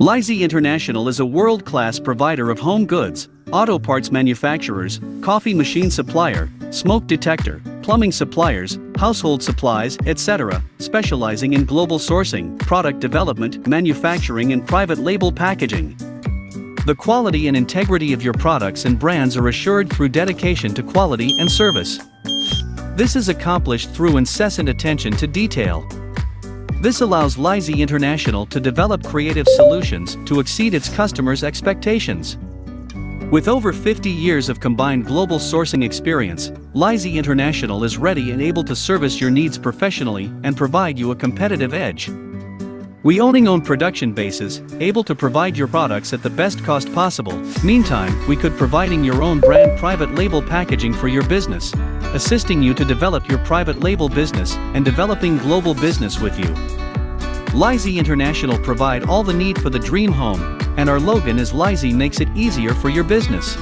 Leiz International is a world-class provider of home goods, auto parts manufacturers, coffee machine supplier, smoke detector, plumbing suppliers, household supplies, etc., specializing in global sourcing, product development, manufacturing and private label packaging. The quality and integrity of your products and brands are assured through dedication to quality and service. This is accomplished through incessant attention to detail. This allows Leiz International to develop creative solutions to exceed its customers' expectations. With over 50 years of combined global sourcing experience, Leiz International is ready and able to service your needs professionally and provide you a competitive edge. We own production bases, able to provide your products at the best cost possible. Meantime, we could providing your own brand private label packaging for your business, assisting you to develop your private label business and developing global business with you. Leiz International provide all the need for the dream home, and our slogan is Leiz makes it easier for your business.